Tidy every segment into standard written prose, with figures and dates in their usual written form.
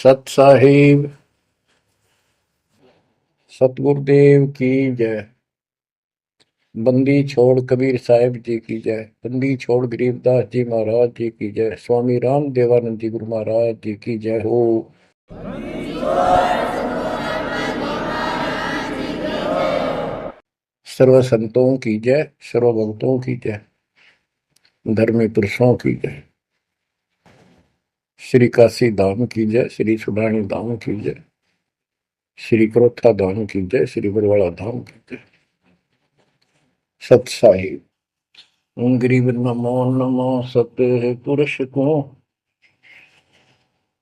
सत साहिब सतगुरुदेव की जय। बंदी छोड़ कबीर साहिब जी की जय। बंदी छोड़ गरीबदास जी महाराज जी की जय। स्वामी राम देवानंद जी गुरु महाराज जी की जय हो। सर्व संतों की जय, सर्व भक्तों की जय, धर्मी पुरुषों की जय। श्री काशी धाम की जय, श्री सुडानी धाम की जय, श्री क्रोथा धाम की जय, श्री बरवाड़ा धाम की जय। सत साहिब गरीब नमो नमो सत पुरुष को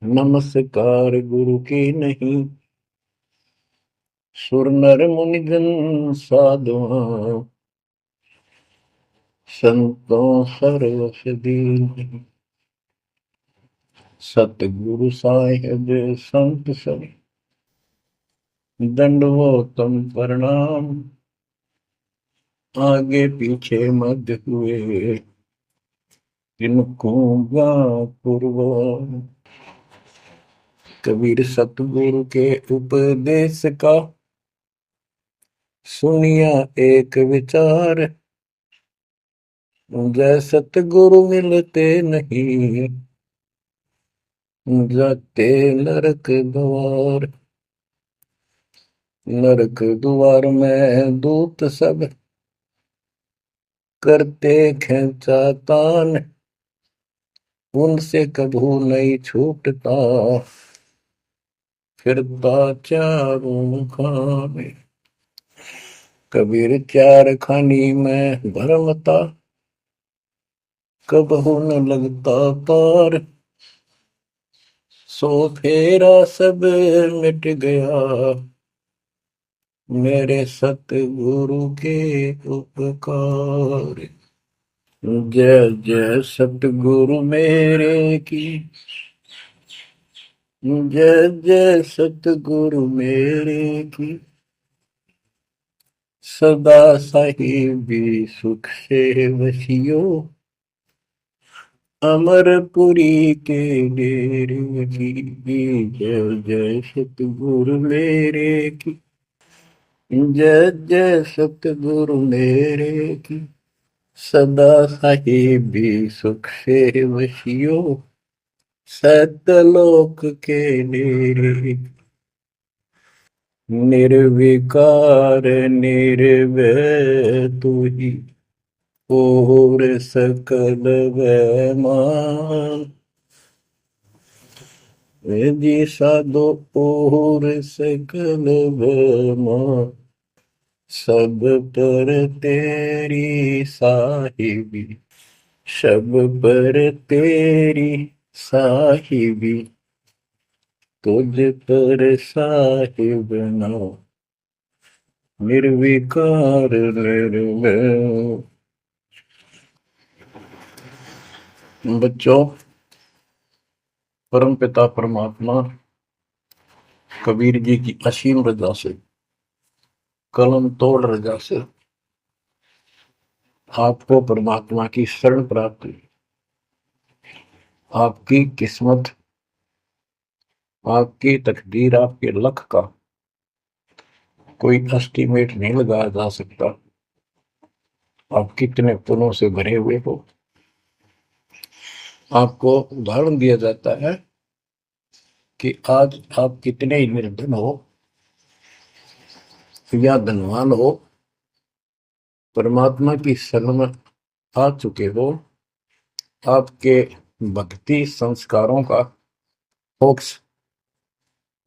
नमस्कार गुरु की नहीं। सुर नर मुनिजन साधुआ संतों सर्वस दीन। सतगुरु साहिब संत सब दंडवतम प्रणाम। आगे पीछे मध्य हुए तिनको पूर्व। कबीर सतगुरु के उपदेश का सुनिया एक विचार। जय सतगुरु मिलते नहीं जाते नरक द्वार। नरक द्वार में दूत सब करते खेचा तान। उनसे कभू नहीं छूटता फिरता चारों खाने। कबीर चार खानी में भरमता कबहू न लगता पार। सो फेरा सब मिट गया मेरे सतगुरु के उपकार। जय जय सतगुरु मेरे की जय जय सतगुरु मेरे की। सदा साहिबी सुख से वसियो अमरपुरी के डेरे की। जय जय सतगुरु मेरे की जय जय सतगुरु मेरे की। सदा साहिबी सुख से वसियो सतलोक के डेरे। निर्विकार निर्भय तू ही और सकल वैमान। जी साधो और सकल वैमान। सब पर तेरी साहिबी सब पर तेरी साहिबी। तुझ पर साहिब ना निर्विकार निर्भय। बच्चों, परम पिता परमात्मा कबीर जी की असीम रजा से कलम तोड़ रजा से आपको परमात्मा की शरण प्राप्त हुई। आपकी किस्मत, आपकी तकदीर, आपके लक का कोई एस्टीमेट नहीं लगाया जा सकता। आप कितने पुण्यों से भरे हुए हो। आपको उदाहरण दिया जाता है कि आज आप कितने ही निर्धन हो या धनवान हो, परमात्मा की शरण में आ चुके हो। आपके भक्ति संस्कारों का मोक्ष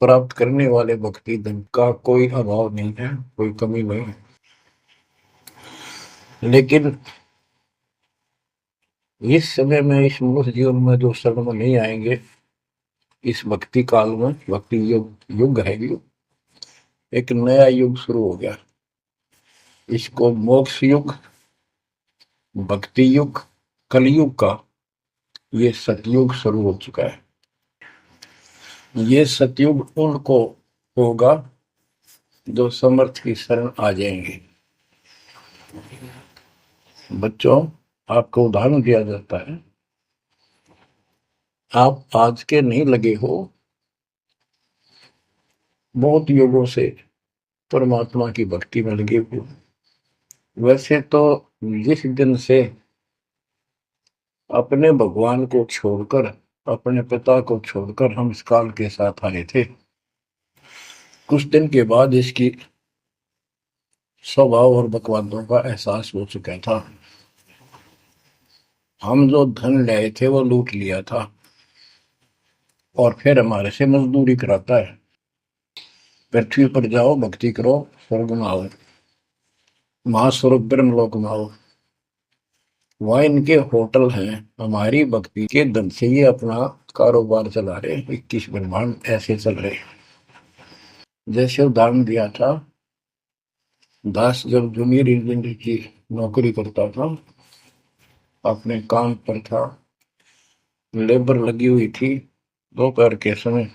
प्राप्त करने वाले भक्ति धन का कोई अभाव नहीं है, कोई कमी नहीं है। लेकिन इस समय में, इस मनुष्य जीवन में जो शरण में नहीं आएंगे, इस भक्ति काल में, भक्ति युग है, एक नया युग शुरू हो गया। इसको मोक्ष युग, भक्ति युग, कलयुग का ये सतयुग शुरू हो चुका है। ये सतयुग उनको होगा जो समर्थ की शरण आ जाएंगे। बच्चों, आपको उदाहरण दिया जाता है, आप आज के नहीं लगे हो बहुत युगों से परमात्मा की भक्ति में लगे हुए। वैसे तो जिस दिन से अपने भगवान को छोड़कर, अपने पिता को छोड़कर हम इस काल के साथ आए थे, कुछ दिन के बाद इसकी स्वभाव और बकवादों का एहसास हो चुका था। हम जो धन लाए थे वो लूट लिया था और फिर हमारे से मजदूरी कराता है। पृथ्वी पर जाओ, भक्ति करो, स्वर्ग में आओ, महास्वर्ग ब्रह्मलोक में आओ। वहाँ इनके होटल हैं। हमारी भक्ति के धन से ये अपना कारोबार चला रहे। 21 ब्रह्मांड ऐसे चल रहे। जैसे उदाहरण दिया था, दास जब जूनियर इंजीनियर की नौकरी करता था, अपने काम पर था, लेबर लगी हुई थी, दोपहर के समय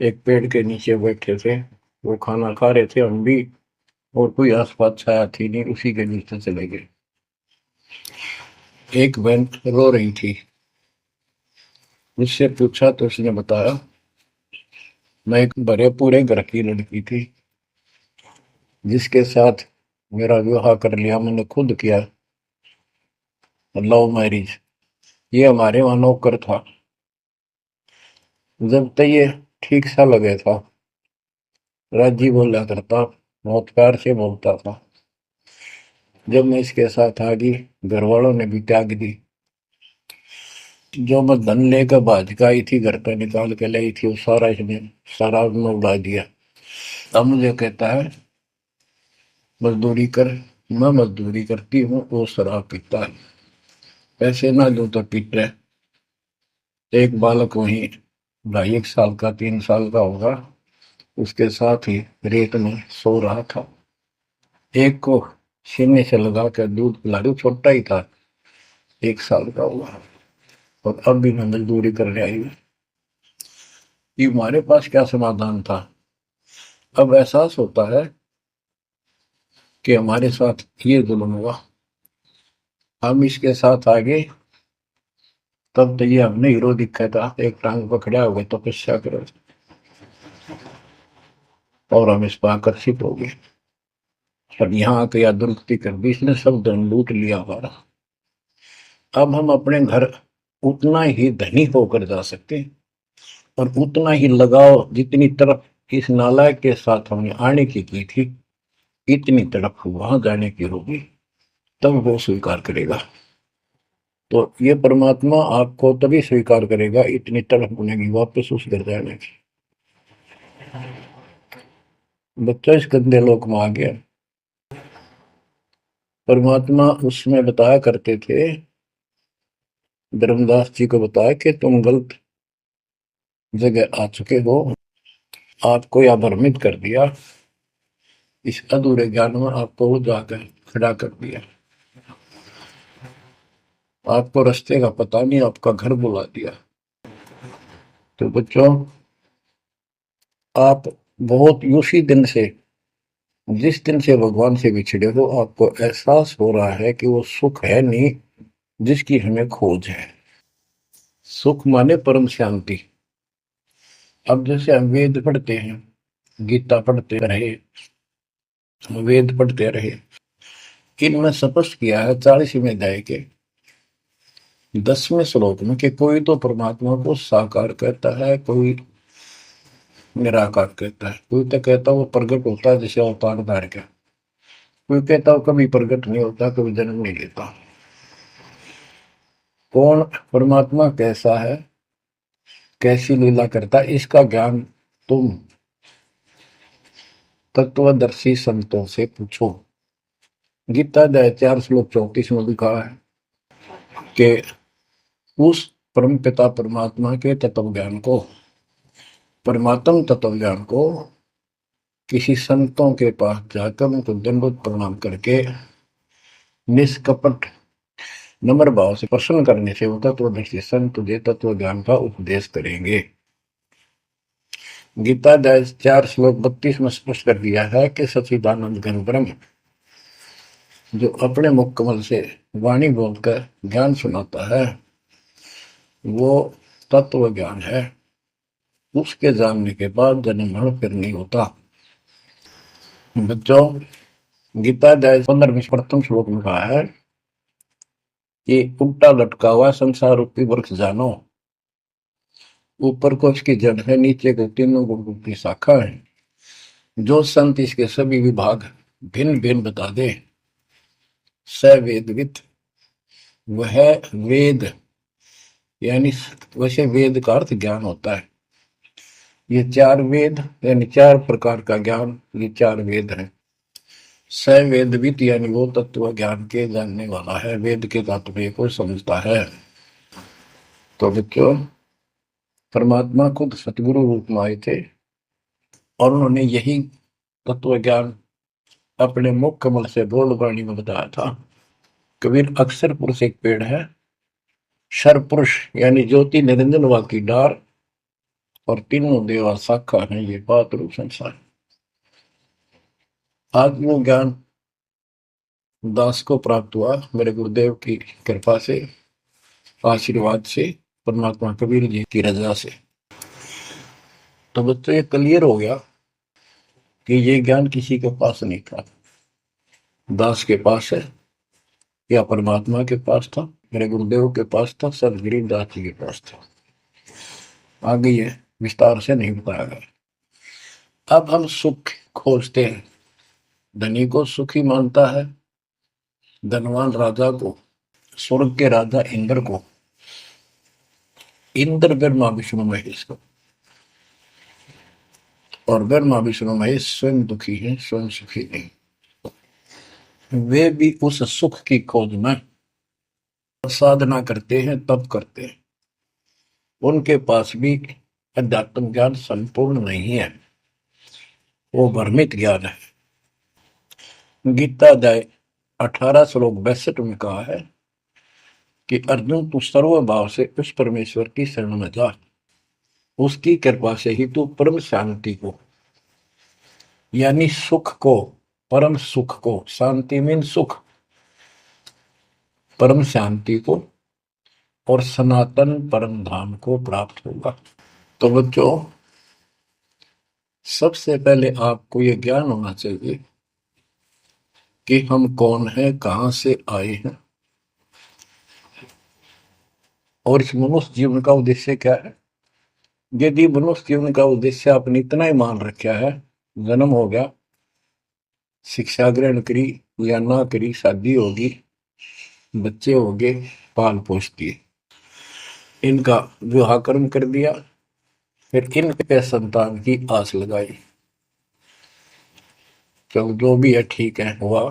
एक पेड़ के नीचे बैठे थे, वो खाना खा रहे थे, हम भी, और कोई आसपास छाया थी नहीं, उसी के नीचे चले गए। एक बहन रो रही थी, मुझसे पूछा तो उसने बताया, मैं एक भरे पूरे घर की लड़की थी जिसके साथ मेरा विवाह कर लिया, मैंने खुद किया, लव मैरिज। ये हमारे वहां नौकर था। जब तक ये ठीक सा लगे था, राजी बोला करता, बहुत प्यार से बोलता था। जब मैं इसके साथ आ गई, घर वालों ने भी त्याग दी। जो मैं धन लेकर भाज का आई थी, घर पे निकाल के लाई थी, वो सारा इसने शराब में उड़ा दिया। अब मुझे कहता है मजदूरी कर। मैं मजदूरी करती हूँ, वो शराब पीता है। पैसे ना दो तो पीट रहे। एक बालक वहीं 2.5 साल का, 3 साल का होगा, उसके साथ ही रेत में सो रहा था। एक को सीने से लगा कर दूध पिला रही, छोटा ही था, 1 साल का हुआ, और अब भी मैं मजदूरी करने आई हूँ। ये हमारे पास क्या समाधान था? अब एहसास होता है कि हमारे साथ ये जुल्म हुआ, हम इसके साथ आगे, तब तो ये हमने हीरो दिखा था, एक टांग पकड़ा हुए तपस्या करो, और हम इस पर आकर्षित हो गए। अब यहाँ आके या दुर्गति कर दी, इसने सब धन लूट लिया हमारा। अब हम अपने घर उतना ही धनी होकर जा सकते हैं, और उतना ही लगाव जितनी तरफ इस नालायक के साथ हमने आने की थी, इतनी तरफ वहां जाने की होगी, तब वो स्वीकार करेगा। तो ये परमात्मा आपको तभी स्वीकार करेगा, इतनी तरफ बनेगी वापस उस घर जाने की। बच्चा इस गंदे लोक में आ गया। परमात्मा उसमें बताया करते थे, धर्मदास जी को बताया कि तुम गलत जगह आ चुके हो, आपको या भ्रमित कर दिया, इस अधूरे ज्ञान में आपको वो जाकर खड़ा कर दिया, आपको रास्ते का पता नहीं, आपका घर बुला दिया। तो बच्चों, आप बहुत उसी दिन से, जिस दिन से भगवान से बिछड़े हो, आपको एहसास हो रहा है कि वो सुख है नहीं जिसकी हमें खोज है। सुख माने परम शांति। अब जैसे हम वेद पढ़ते हैं, गीता पढ़ते रहे, वेद पढ़ते रहे, इनमें स्पष्ट किया है 40वें अध्याय के 10वें श्लोक में कि कोई तो परमात्मा को साकार कहता है, कोई निराकार कहता है, कोई तो कहता है वो प्रकट होता है जैसे अवतार धार के, कोई कहता है कभी प्रकट नहीं होता, कभी जन्म नहीं लेता। कौन परमात्मा कैसा है, कैसी लीला करता है, इसका ज्ञान तुम तत्वदर्शी संतों से पूछो। गीता अध्याय 4 श्लोक 34 में लिखा है कि उस परम पिता परमात्मा के तत्व ज्ञान को, परमात्म तत्व ज्ञान को किसी संतों के पास जाकर उनको दंडवत प्रणाम करके निष्कपट नम्र भाव से प्रसन्न करने से वो तत्वदर्शी संत तुझे तत्व ज्ञान का उपदेश करेंगे। गीता 4 श्लोक 32 में स्पष्ट कर दिया है कि सच्चिदानंद घन ब्रह्म जो अपने मुख कमल से वाणी बोलकर ज्ञान सुनाता है, वो तत्व ज्ञान है। उसके जानने के बाद जन्म मरण फिर नहीं होता। बच्चों, गीता अध्याय 15 प्रथम श्लोक में कहा है कि उल्टा लटका हुआ संसार रूपी वृक्ष जानो, ऊपर को इसकी जड़ है, नीचे को तीनों गुणों की शाखा है। जो संत इसके सभी विभाग भिन्न भिन्न बता दे, स वेदविद, वह वेद, यानी वैसे वेद का अर्थ ज्ञान होता है। ये चार वेद यानी चार प्रकार का ज्ञान, ये चार वेद है। स वेदविद यानी वो तत्व ज्ञान के जानने वाला है, वेद के तात्पर्य को समझता है। तो बच्चों, परमात्मा खुद सतगुरु रूप में आए थे और उन्होंने यही तत्व ज्ञान अपने मुख कमल से बोल वाणी में बताया था। कबीर अक्षर पुरुष एक पेड़ है, शर पुरुष यानी ज्योति निरंजन वा की डार, और तीनों देवा शाखा है ये बात रूप संसार। आज वो ज्ञान दास को प्राप्त हुआ मेरे गुरुदेव की कृपा से, आशीर्वाद से, परमात्मा कबीर जी की रजा से। तो बच्चों, ये क्लियर हो गया कि ये ज्ञान किसी के पास नहीं था, दास के पास है या परमात्मा के पास था, मेरे गुरुदेव के पास था, सदगिरी दास जी के पास था। आगे ये विस्तार से नहीं बताया गया। अब हम सुख खोजते हैं, धनी को सुखी मानता है, धनवान राजा को, स्वर्ग के राजा इंद्र को, इंद्र ब्रह्मा विष्णु महेश को, और ब्रह्मा विष्णु महेश स्वयं दुखी है, स्वयं सुखी नहीं। वे भी उस सुख की खोज में साधना करते हैं, तप करते हैं। उनके पास भी अध्यात्म ज्ञान संपूर्ण नहीं है, वो भ्रमित ज्ञान है। गीता अध्याय 18 श्लोक 62 में कहा है कि अर्जुन, तू सर्व भाव से उस परमेश्वर की शरण में जा, उसकी कृपा से ही तू परम शांति को, यानी सुख को, परम सुख को, शांति मीन सुख, परम शांति को और सनातन परम धाम को प्राप्त होगा। तो बच्चों, सबसे पहले आपको यह ज्ञान होना चाहिए कि हम कौन हैं, कहां से आए हैं, और इस मनुष्य जीवन का उद्देश्य क्या है। यदि मनुष्य जीवन का उद्देश्य आपने इतना ही मान रखा है, जन्म हो गया, शिक्षा ग्रहण करी या ना करी, शादी होगी, बच्चे हो गए, पाल पोष दिए, इनका विवाह कर्म कर दिया, फिर इनके संतान की आस लगाई, चलो जो भी है ठीक है, हुआ।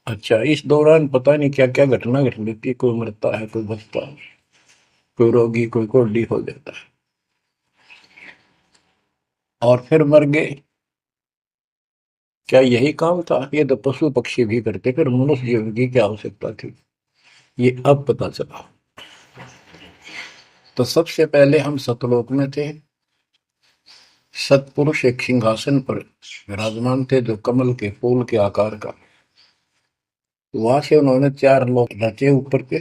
अच्छा, इस दौरान पता नहीं क्या क्या घटना घट लेती है, कोई मरता है, कोई बचता है, कोई रोगी, कोई कोढ़ी हो जाता है, और फिर मर गए। क्या यही काम था? ये तो पशु पक्षी भी करते, फिर मनुष्य जीवन की क्या आवश्यकता थी, ये अब पता चला। तो सबसे पहले हम सतलोक में थे, सतपुरुष एक सिंहासन पर विराजमान थे जो कमल के फूल के आकार का। वहां से उन्होंने चार लोक रचे ऊपर के,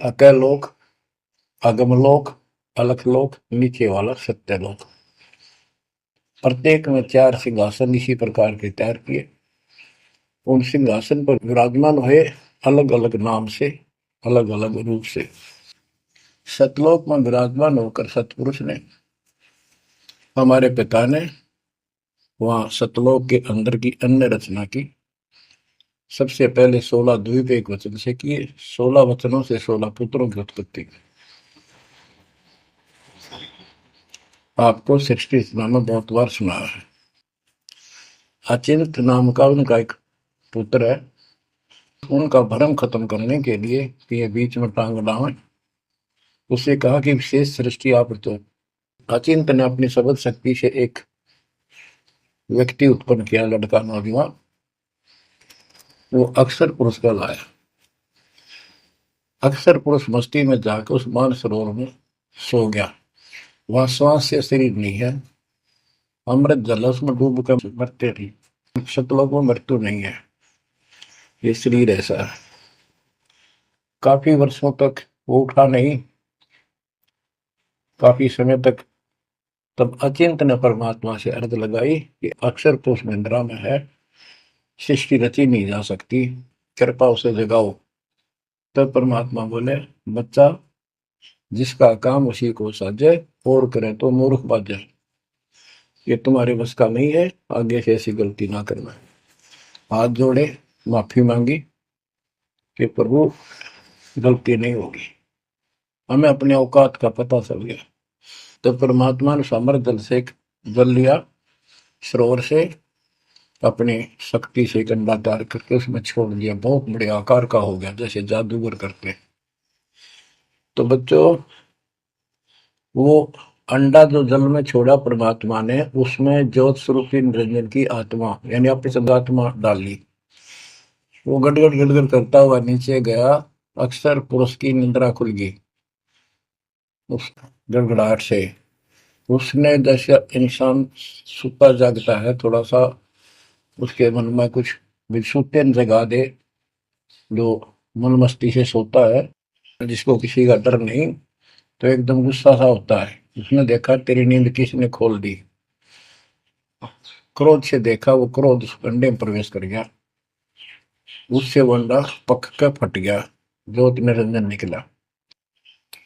अकलोक, अगमलोक, अलखलोक, नीचे वाला सत्यलोक। प्रत्येक में चार सिंहासन इसी प्रकार के तैयार किए। उन सिंहासन पर विराजमान हुए अलग अलग नाम से, अलग अलग रूप से। सतलोक में विराजमान होकर सतपुरुष ने, हमारे पिता ने, वहां सतलोक के अंदर की अन्य रचना की। सबसे पहले 16 द्वीप एक वचन से किए, 16 वचनों से 16 पुत्रों की उत्पत्ति की। आपको सृष्टि रचना में बहुत बार सुना है। अचिंत नाम का उनका एक पुत्र है, उनका भ्रम खत्म करने के लिए कि ये बीच में टांग डावे, उसे कहा कि विशेष सृष्टि आप तो। अचिंत ने अपनी शब्द शक्ति से एक व्यक्ति उत्पन्न किया, लड़का नौजवान, वो अक्षर पुरुष का लाया। अक्षर पुरुष मस्ती में जाकर उस मान सरोवर में सो गया। वहां श्वास से शरीर नहीं है, अमृत जल उसमें डूब कर मरते नहीं, सतलोक में मृत्यु नहीं है, ये शरीर ऐसा है। काफी वर्षों तक वो उठा नहीं, काफी समय तक। तब अचिंत ने परमात्मा से अर्ज लगाई कि अक्षर तो उस निद्रा में है, सृष्टि रची नहीं जा सकती, कृपा उसे जगाओ। तब परमात्मा बोले, बच्चा, जिसका काम उसी को साजे, और करे तो मूर्ख बाजे। ये तुम्हारे बस का नहीं है, आगे से ऐसी गलती ना करना। हाथ जोड़े, माफी मांगी कि प्रभु गलती नहीं होगी। हमें अपने औकात का पता चल गया। तो परमात्मा ने समर जल से जल लिया, सरोवर से, अपनी शक्ति से गंडा तैयार करके उसमें छोड़ दिया। बहुत बड़े आकार का हो गया, जैसे जादूगर करते हैं। तो बच्चों, वो अंडा जो जल में छोड़ा परमात्मा ने, उसमें ज्योत स्वरूपी निरंजन की आत्मा यानी अपनी सदात्मा डाली। वो गड़गड़ गड़गड़ करता हुआ नीचे गया। अक्सर पुरुष की निंद्रा खुल गई उस गड़गड़ाहट से। उसने, जैसे इंसान सुता जागता है, थोड़ा सा उसके मन में कुछ विक्षुप्तन जगा दे, जो मन मस्ती से सोता है, जिसको किसी का डर नहीं, तो एकदम गुस्सा सा होता है। उसने देखा तेरी नींद किसने खोल दी। क्रोध से देखा, वो क्रोध उस अंडे में प्रवेश कर गया। उससे वो अंडा पक कर फट गया, ज्योति निरंजन निकला।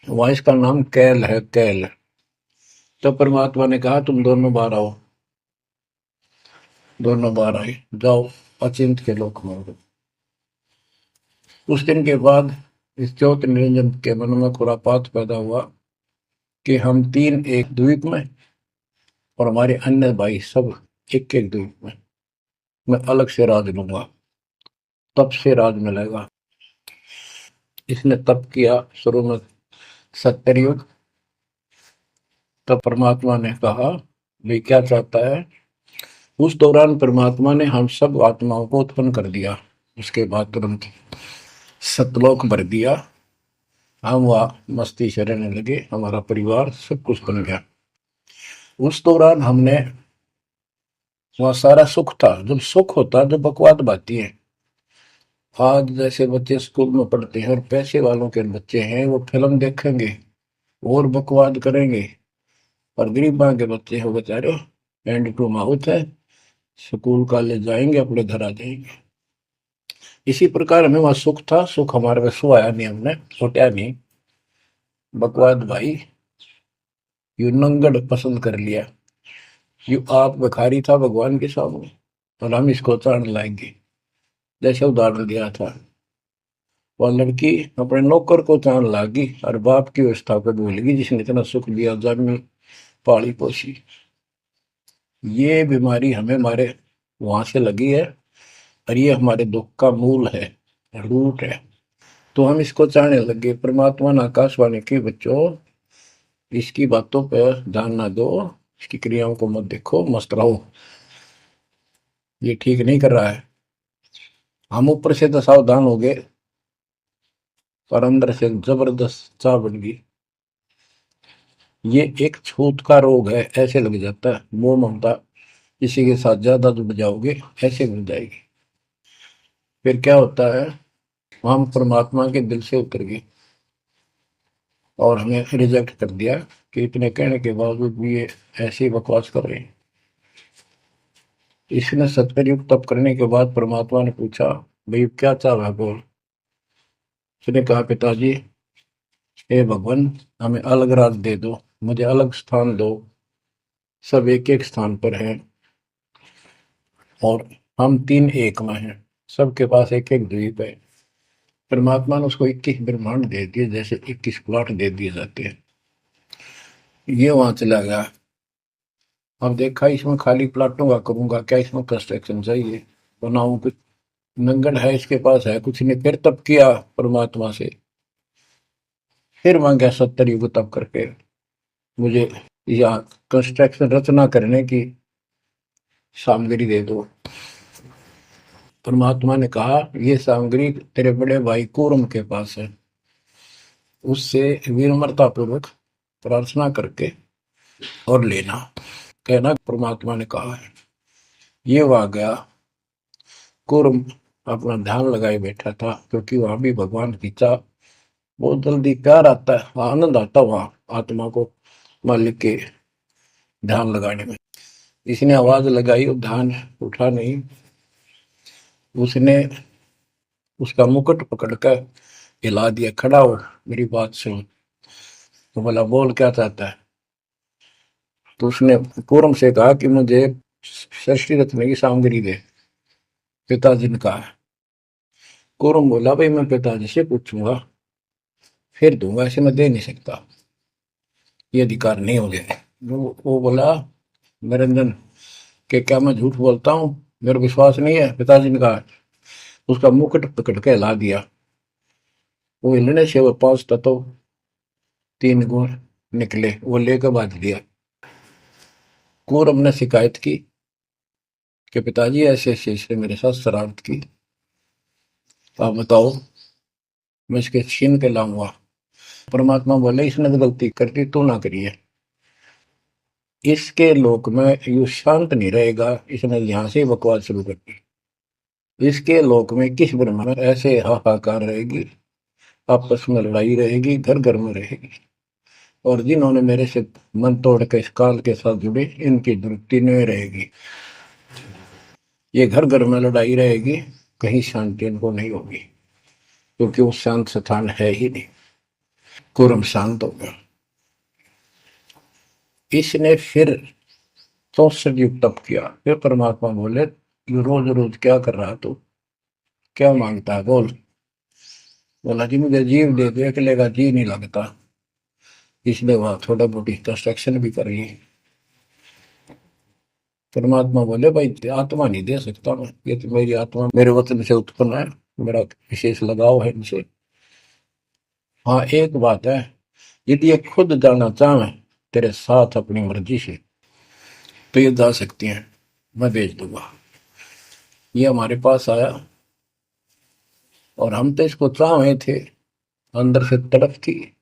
वहां इसका नाम कैल है, कैल। तो परमात्मा ने कहा, तुम दोनों बाहर आओ। दोनों बाहर आए, जाओ अचिंत के लोक में। उस दिन के बाद इस ज्योति निरंजन के मन में खुरापात पैदा हुआ कि हम तीन एक द्वीप में, और हमारे अन्य भाई सब एक एक द्वीप में। मैं अलग से राज लूंगा, तप से राज मिलेगा। इसने तप किया शुरू में, 70 युग। तब परमात्मा ने कहा, भाई क्या चाहता है। उस दौरान परमात्मा ने हम सब आत्माओं को उत्पन्न कर दिया। उसके बाद तुरंत सतलोक भर दिया। हम वहाँ मस्ती से रहने लगे, हमारा परिवार सब कुछ बन गया। उस दौरान हमने, वहाँ सारा सुख था। जब सुख होता, जब बकवाद बाती है। आज जैसे बच्चे स्कूल में पढ़ते हैं और पैसे वालों के बच्चे हैं, वो फिल्म देखेंगे और बकवाद करेंगे, और गरीबा के बच्चे हो बेचारे एंड टू माउथ है, स्कूल कॉलेज जाएंगे, अपने घर आ जाएंगे। इसी प्रकार हमें वहां सुख था। सुख हमारे में सुहाया नहीं, हमने छोटा नहीं। बकवाद भाई यू नंगड़ पसंद कर लिया। यू आप भिखारी था भगवान के सामने, और हम इसको चाण लाएंगे। जैसे उदाहरण दिया था, वह लड़की अपने नौकर को चाण लागी और बाप की व्यवस्था को भूलेगी, जिसने इतना सुख दिया, जमी पाली पोसी। ये बीमारी हमें हमारे वहां से लगी है, और ये हमारे दुख का मूल है, रूट है। तो हम इसको चाहने लगे। परमात्मा ने आकाशवाणी की, बच्चों इसकी बातों पर ध्यान ना दो, इसकी क्रियाओं को मत देखो, मस्त रहो, ये ठीक नहीं कर रहा है। हम ऊपर से तो सावधान हो गए, पर अंदर से जबरदस्त चाह बन गई। ये एक छूत का रोग है, ऐसे लग जाता है। मोह ममता किसी के साथ ज्यादा जुड़ जाओगे, ऐसे मिल जाएगी। फिर क्या होता है, हम परमात्मा के दिल से उतर गए, और हमें रिजेक्ट कर दिया कि इतने कहने के बावजूद भी ये ऐसे ही बकवास कर रहे हैं। इसने सत्कर्युग तप करने के बाद परमात्मा ने पूछा, भाई क्या चाह रहा है, बोल। उसने कहा, पिताजी, हे भगवान, हमें अलग राज दे दो, मुझे अलग स्थान दो। सब एक एक स्थान पर हैं, और हम तीन एक में हैं, सबके पास एक एक द्वीप है। परमात्मा ने उसको 21 ब्रह्मांड दे दिए, जैसे 21 प्लॉट दे दिए जाते हैं। ये वहां चला गया। अब देखा, इसमें खाली प्लाटों का करूंगा क्या, इसमें कंस्ट्रक्शन चाहिए, बनाऊं कुछ। नंगन है, इसके पास है कुछ नहीं। फिर तप किया परमात्मा से, फिर मांगा 70 युग तप करके, मुझे यहाँ कंस्ट्रक्शन रचना करने की सामग्री दे दो। परमात्मा ने कहा, ये सामग्री तेरे बड़े भाई कूर्म के पास है, उससे विनम्रता पूर्वक प्रार्थना करके और लेना। कहना परमात्मा ने कहा है। ये वहां गया। कूर्म अपना ध्यान लगाए बैठा था, क्योंकि वहां भी भगवान की चाह, बहुत जल्दी प्यार आता है, आनंद आता वहां आत्मा को। मालिक के ध्यान लगाने में। इसने आवाज लगाई और ध्यान उठा नहीं। उसने उसका मुकुट पकड़कर हिला दिया, खड़ा हो मेरी बात सुन। तो बोला बोल क्या चाहता है। तो उसने पूरम से कहा कि मुझे सृष्टि रचने की सामग्री दे, पिताजी ने कहा। पूरम बोला भाई मैं पिताजी से पूछूंगा फिर दूंगा, ऐसे मैं दे नहीं सकता, ये अधिकार नहीं हो गया। वो बोला निरंजन कि क्या मैं झूठ बोलता हूँ, मेरा विश्वास नहीं है। पिताजी ने कहा। उसका मुकुट पकड़ के हिला दिया। वो हिलने से वो 5 तत्व 3 गुण निकले, वो लेकर बांध दिया। कौरव ने शिकायत की कि पिताजी ऐसे ऐसे इसने मेरे साथ शरारत की, आप बताओ मैं इसके छीन के लाऊंगा। परमात्मा बोले इसने तो गलती कर दी, तू ना करिए। इसके लोक में यू शांत नहीं रहेगा, इसने यहां से बकवास शुरू कर दी। इसके लोक में किस ब्रह्मा में ऐसे हाहाकार रहेगी, आपस में लड़ाई रहेगी, घर घर में रहेगी। और जिन्होंने मेरे से मन तोड़ के इस काल के साथ जुड़े, इनकी तृप्ति नहीं रहेगी। ये घर घर में लड़ाई रहेगी, कहीं शांति इनको नहीं होगी, क्योंकि वो शांत स्थान है ही नहीं। कुरम शांत हो गया। इसने फिर 64 युग तप किया। फिर परमात्मा बोले ये रोज रोज क्या कर रहा तू, क्या मांगता है बोल। बोला जी मुझे जीव दे दो, अकेले का जी नहीं लगता। इसलिए वहां थोड़ा बहुत कंस्ट्रक्शन भी करिए। परमात्मा बोले भाई आत्मा नहीं दे सकता मैं, ये तो मेरी आत्मा मेरे वतन से उत्पन्न है, मेरा विशेष लगाव है इनसे। हाँ एक बात है, यदि ये खुद जाना चाहे तेरे साथ अपनी मर्जी से तो ये जा सकती हैं, मैं भेज दूंगा। ये हमारे पास आया और हम तो इसको चाहे थे, अंदर से तड़प थी।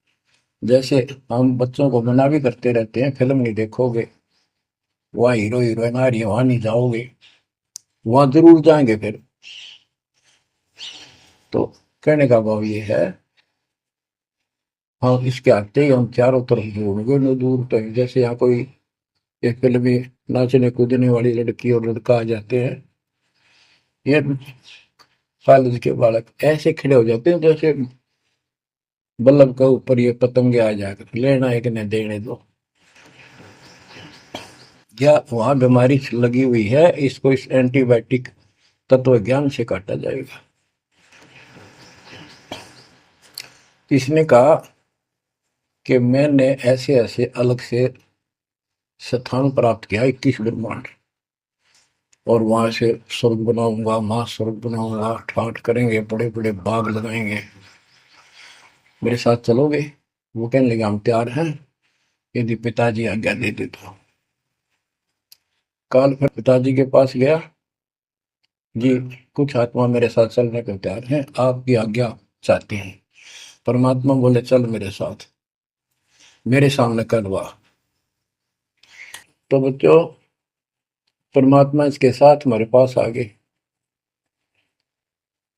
जैसे हम बच्चों को मना भी करते रहते हैं, फिल्म नहीं देखोगे, वहाँ हीरो हीरोइन आ रही है वहां नहीं जाओगे, वहां जरूर जाएंगे फिर। तो कहने का भाव ये है, हाँ इसके आते ही हम चारों तरफ ढूंढोगे न दूर तक। जैसे यहाँ कोई एक फिल्म में नाचने कूदने वाली लड़की और लड़का आ जाते हैं, ये कॉलेज के बालक ऐसे खड़े हो जाते हैं जैसे बल्लभ का ऊपर ये पतंगे आ जाकर लेना एक ने देने दो। या वहां बीमारी लगी हुई है, इसको इस एंटीबायोटिक तत्व ज्ञान से काटा जाएगा। इसने कहा कि मैंने ऐसे ऐसे अलग से स्थान प्राप्त किया 21 ब्रह्मांड, और वहां से स्वर्ग बनाऊंगा, महास्वर्ग बनाऊंगा, ठाठ करेंगे, बड़े बड़े बाग लगाएंगे, मेरे साथ चलोगे। वो कहने लगे हम तैयार हैं, यदि पिताजी आज्ञा दे दे तो। काल फिर पिताजी के पास गया, जी कुछ आत्मा मेरे साथ चलने को तैयार हैं, आपकी आज्ञा चाहते हैं। परमात्मा बोले चल मेरे साथ, मेरे सामने करवा। तो बच्चों परमात्मा इसके साथ हमारे पास आ गए,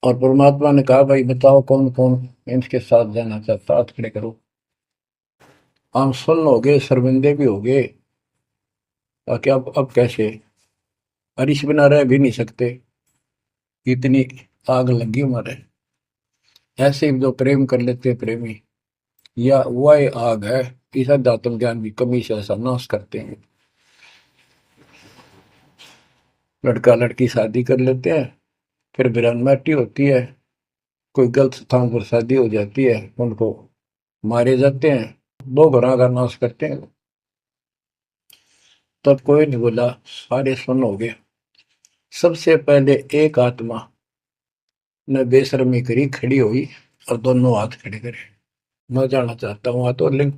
और परमात्मा ने कहा भाई बताओ कौन कौन इनके साथ जाना चाहता, हाथ खड़े करो। हम सुन हो गए, शर्मिंदे भी हो गए, ताकि अब कैसे, अरिश बिना रह भी नहीं सकते, इतनी आग लगी हमारे। ऐसे जो प्रेम कर लेते हैं प्रेमी, या वह आग है, इस अध्यात्म ज्ञान की कमी से ऐसा नाश करते हैं। लड़का लड़की शादी कर लेते हैं, फिर विरानमाटी होती है, कोई गलत स्थान पर शादी हो जाती है, उनको मारे जाते हैं, 2 घरों का नाश करते हैं। तब कोई नहीं बोला, सारे सुन हो गए। सबसे पहले एक आत्मा ने बेशर्मी करी, खड़ी हुई और दोनों हाथ खड़े करे, मैं जाना चाहता हूँ। तो लिंग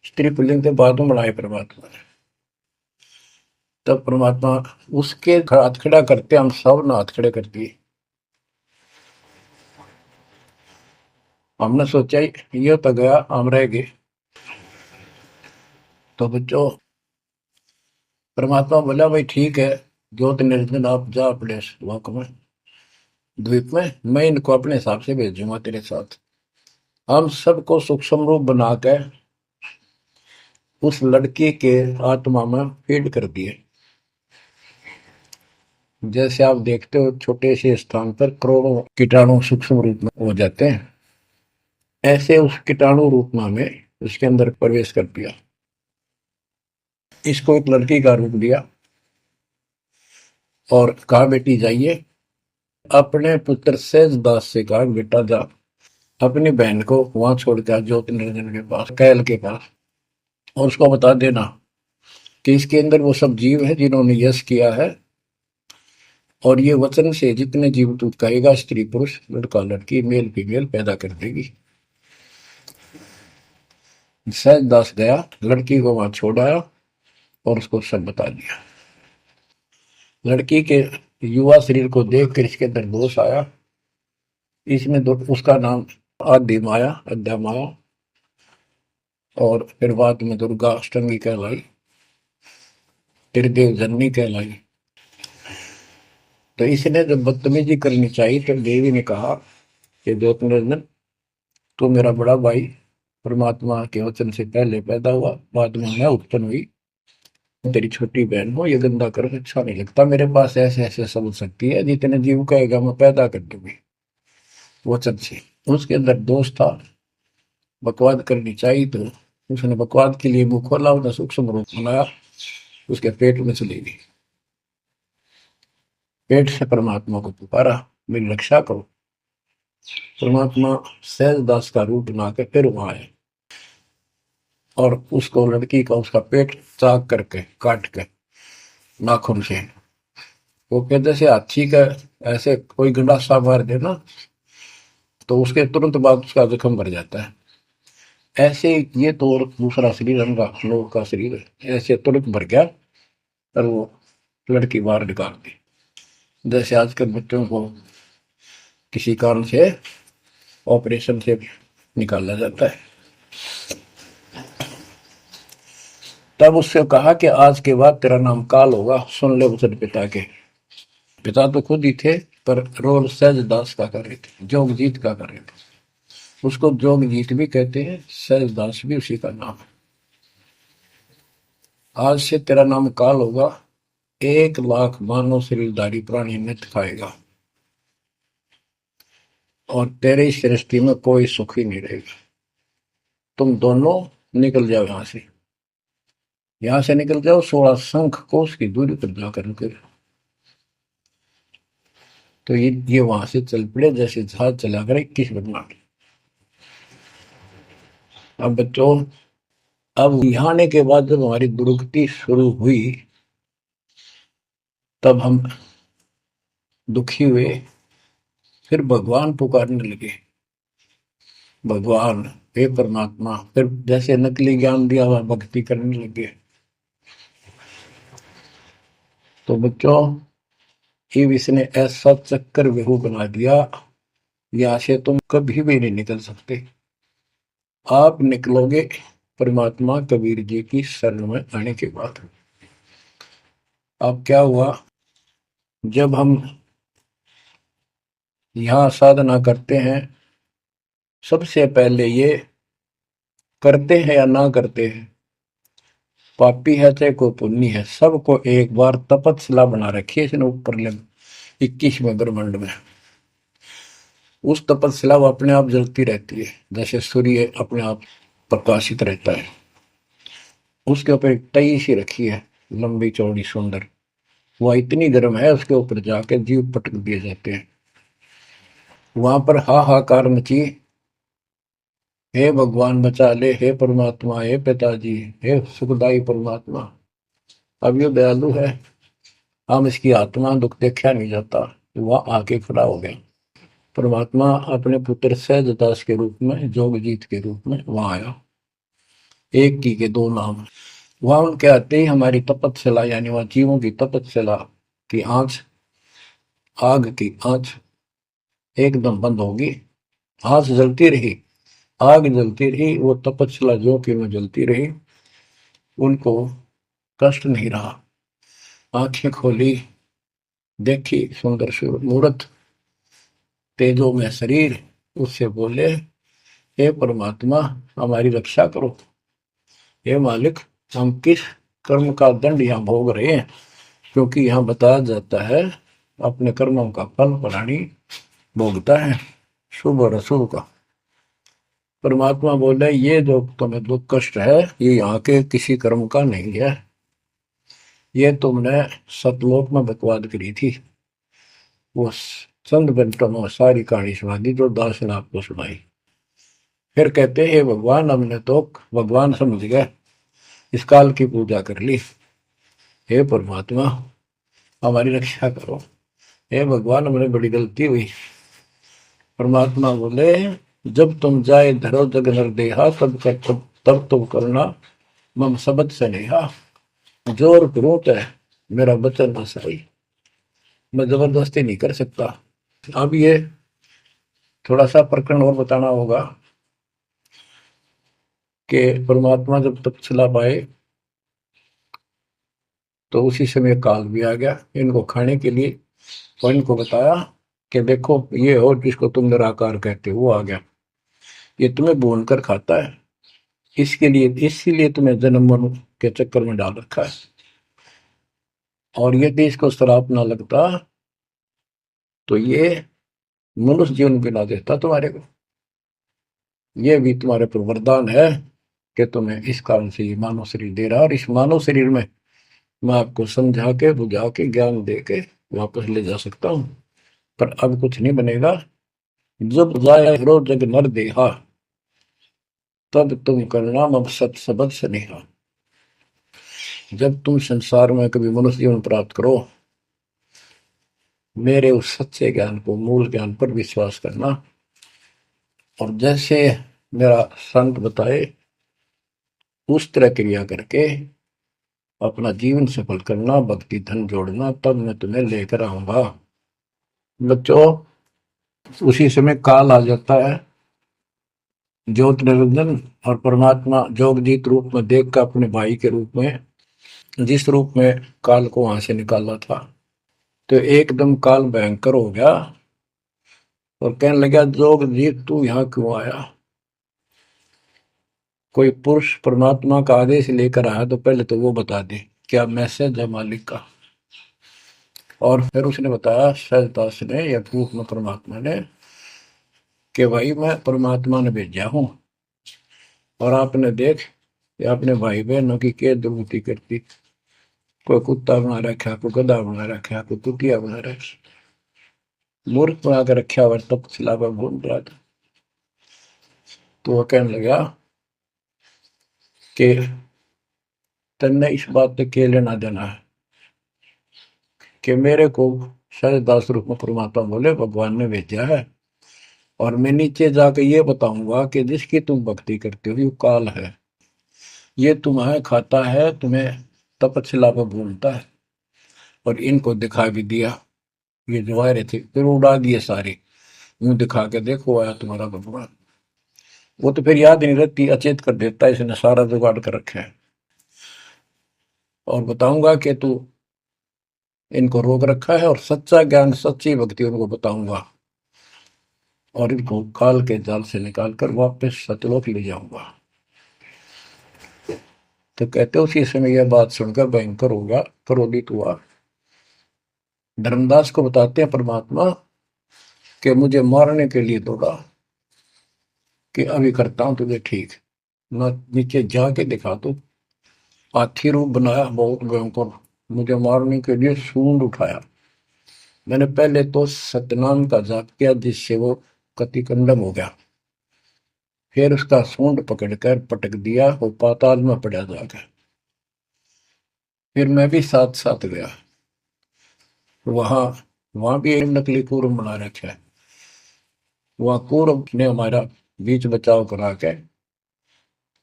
स्त्री पुल्लिंग के बाद में बढ़ाए परमात्मा ने। तब परमात्मा उसके हाथ खड़ा करते हम सब ने हाथ खड़े कर दिए। हमने सोचा ये तो गया, हम रह गए। तो बच्चों परमात्मा बोला भाई ठीक है, ज्योत निर्जन आप जा अपने लोक में, द्वीप में, मैं इनको अपने हिसाब से भेजूंगा तेरे साथ। हम सबको सूक्ष्म रूप बना के उस लड़की के आत्मा में फीड कर दिए। जैसे आप देखते हो छोटे से स्थान पर करोड़ों कीटाणु सूक्ष्म रूप में हो जाते हैं, ऐसे उस कीटाणु रूप में उसके अंदर प्रवेश कर दिया। इसको एक लड़की का रूप दिया और कहा बेटी जाइए, अपने पुत्र सहज दास से कहा बेटा जा अपनी बहन को वहां छोड़ के ज्योति निरंजन के पास, कैल के पास, और उसको बता देना कि इसके अंदर वो सब जीव है जिन्होंने यश किया है, और ये वचन से जितने जीव तू कहेगा स्त्री पुरुष लड़का लड़की मेल फीमेल पैदा कर देगी। सहज दास गया, लड़की को वहां छोड़ आया और उसको सब बता दिया। लड़की के युवा शरीर को देखकर इसके अंदर दोष आया। इसने उसका नाम आदि माया, अद्या माया, और फिर बाद में दुर्गा अष्टंगी कहलाई, त्रिदेव जननी कहलाई। तो इसने जब बदतमीजी करनी चाहिए तो देवी ने कहा कि ज्योति निरंजन तू मेरा बड़ा भाई परमात्मा के वचन से पहले पैदा हुआ, बाद में मैं उत्पन्न हुई, तेरी छोटी बहन हो, ये गंदा कर अच्छा नहीं लगता, मेरे पास ऐसे ऐसे समझ सकती है, जितने जीव कहेगा मैं पैदा कर दूंगी वचन से। उसके अंदर दोष था, बकवाद करनी चाहिए तो उसने बकवाद के लिए मुंह खोला, उसने सूक्ष्म रूप बनाया, उसके पेट में चली गई। पेट से परमात्मा को पुकारा मेरी रक्षा करो। परमात्मा सहज दास का रूप बना के फिर वहां आए और उसको लड़की का उसका पेट चाक करके काट के नाखून से, वो कहते से हाथी का ऐसे कोई गंडासा मार दे ना तो उसके तुरंत बाद उसका जख्म भर जाता है, ऐसे ये तो दूसरा शरीर रंगा लोग का शरीर ऐसे तुरंत भर गया और वो लड़की बाहर निकाल दी। जैसे आजकल बच्चों को किसी कारण से ऑपरेशन से निकाला जाता है। तब उससे कहा कि आज के बाद तेरा नाम काल होगा, सुन ले वचन पिता के। पिता तो खुद ही थे पर रोल सहज दास का कर रहे थे, जोगजीत का कर रहे थे, उसको जोगजीत भी कहते हैं, सहज दास भी उसी का नाम है। आज से तेरा नाम काल होगा, 1,00,000 मानव शरीरधारी प्राणी नित खाएगा और तेरे इस सृष्टि में कोई सुख ही नहीं रहेगा। तुम दोनों निकल जाओ यहां से निकल जाओ, 16 शंख कोस की दूरी पर जाकर रुके। तो ये वहां से चल पड़े जैसे जहाज चला कर 21 ब्रह्मांड। अब बच्चों, अब यहाँ आने के बाद जब हमारी दुर्गति शुरू हुई तब हम दुखी हुए, फिर भगवान पुकारने लगे, भगवान हे परमात्मा, फिर जैसे नकली ज्ञान दिया हुआ भक्ति करने लगे। तो बच्चों, ये इसने ऐसा चक्कर व्यू बना दिया, यहाँ से तुम कभी भी नहीं निकल सकते। आप निकलोगे परमात्मा कबीर जी की शरण में आने के बाद। अब क्या हुआ, जब हम यहाँ साधना करते हैं, सबसे पहले ये करते हैं या ना करते हैं, पापी है चाहे कोई पुण्य है, सबको एक बार तपस्या बना रखी है इसने ऊपर 21वें ब्रह्मांड में। उस तपस्या वो अपने आप जलती रहती है, जैसे सूर्य अपने आप प्रकाशित रहता है। उसके ऊपर एक तई सी रखी है, लंबी चौड़ी सुंदर, वह इतनी गर्म है उसके ऊपर जाके जीव पटक दिए जाते हैं। वहां पर हाहाकार मची, हे भगवान बचा ले, हे परमात्मा, हे पिताजी, हे सुखदाई परमात्मा। अब ये दयालु है, हम इसकी आत्मा दुख देखा नहीं जाता, वह आके खड़ा हो गया। परमात्मा अपने पुत्र सहजदास के रूप में, जोगजीत के रूप में वहां आया। एक की के दो नाम। वहां उनके आते ही हमारी तपस्या, यानी वहां जीवों की तपस्या की आंच, आग की आंच एकदम बंद होगी। आंच जलती रही, आग जलती रही, वो तपस्या जो कि में जलती रही, उनको कष्ट नहीं रहा। आंखें खोली, देखी सुंदर मूर्त, तेजो में शरीर, उससे बोले हे परमात्मा हमारी रक्षा करो, हे मालिक हम किस कर्म का दंड यहाँ भोग रहे हैं, क्योंकि यहाँ बताया जाता है अपने कर्मों का फल प्राणी भोगता है, शुभ और अशुभ का। परमात्मा बोले ये जो तुम्हें दुख कष्ट है ये यहाँ के किसी कर्म का नहीं है, ये तुमने सतलोक में बकवाद करी थी। वो चंद मिनटों में सारी कहानी सुना दी जो दास ने आपको सुनाई। फिर कहते हे भगवान, हमने तो भगवान समझ गए, इस काल की पूजा कर ली। हे परमात्मा हमारी रक्षा करो, हे भगवान हमने बड़ी गलती हुई। परमात्मा बोले जब तुम जाए धरो जग नर देहा तब तुम करना मम शब्द से नेहा। जोर करूं तो मेरा वचन न सही, मैं जबरदस्ती नहीं कर सकता। अब ये थोड़ा सा प्रकरण और बताना होगा कि परमात्मा जब तपस्या पाए तो उसी समय काल भी आ गया इनको खाने के लिए, और इनको बताया कि देखो ये हो जिसको तुम निराकार कहते हो वो आ गया, ये तुम्हें भून कर खाता है, इसके लिए इसीलिए तुम्हें जन्म मरण के चक्कर में डाल रखा है। और यदि इसको श्राप ना लगता तो ये मनुष्य जीवन भी ना देता तुम्हारे को। ये भी तुम्हारे पर वरदान है कि तुम्हें इस कारण से ये मानव शरीर दे रहा है, और इस मानव शरीर में मैं आपको समझा के बुझा के ज्ञान दे के वापस ले जा सकता हूँ। पर अब कुछ नहीं बनेगा। जब जाए जग नर देहा तब तुम करना मम सत सबद स्नेहा। जब तुम संसार में कभी मनुष्य जीवन प्राप्त करो, मेरे उस सच्चे ज्ञान को, मूल ज्ञान पर विश्वास करना, और जैसे मेरा संत बताए उस तरह क्रिया करके अपना जीवन सफल करना, भक्ति धन जोड़ना, तब मैं तुम्हें लेकर आऊंगा। बच्चों उसी समय काल आ जाता है, ज्योत निरंजन और परमात्मा जोगजीत रूप में देख कर अपने भाई के रूप में, जिस रूप में काल को वहां से निकाला था, तो एकदम काल भयंकर हो गया और कहने लगा जोगजीत तू यहाँ क्यों आया। कोई पुरुष परमात्मा का आदेश लेकर आया तो पहले तो वो बता दे क्या मैसेज है मालिक का। और फिर उसने बताया सहजदास ने या रूप में परमात्मा ने कि भाई मैं परमात्मा ने भेजा हूं, और आपने देख अपने भाई बहनों की क्या दुर्गति करती, कोई कुत्ता बना रखा, कोई गधा बना रखा, कोई कुटिया बना रखा, मूर्ख बना कर रखा हुआ, तब सिलावा भूल रहा था। तो वह कहने लगा कि तन्ने इस बात से क्या लेना देना है कि मेरे को सहजदास रूप में परमात्मा बोले भगवान ने भेजा है, और मैं नीचे जाकर ये बताऊंगा कि जिसकी तुम भक्ति करते हो ये काल है, ये तुम्हें खाता है, तुम्हें तपस्या पर भूलता है। और इनको दिखा भी दिया, ये जो आ रहे थे फिर उड़ा दिए सारे, यूं दिखा के देखो आया तुम्हारा भगवान। वो तो फिर याद नहीं रहती, अचेत कर देता है, इसने सारा जुगाड़ कर रखे है। और बताऊंगा कि तू इनको रोक रखा है, और सच्चा ज्ञान सच्ची भक्ति उनको बताऊंगा, और इनको काल के जाल से निकाल कर वापस सतलोक ले जाऊंगा। तो कहते उसी समय यह बात सुनकर भयंकर होगा, क्रोधित हुआ। धर्मदास को बताते हैं परमात्मा कि मुझे मारने के लिए दौड़ा, कि अभी करता हूं तुझे ठीक, न नीचे जाके दिखा दो। हाथी रूप बनाया बहुत भयंकर, मुझे मारने के लिए सूंड उठाया। मैंने पहले तो सतनाम का जाप किया जिससे वो कतिकंडम हो गया, फिर उसका सूंड पकड़कर पटक दिया, वो पाताल में पड़ा जाकर। फिर मैं भी साथ साथ गया, वहां वहां भी एक नकली कूर्म बना रखा है, वहां कूर्म ने हमारा बीच बचाव करा के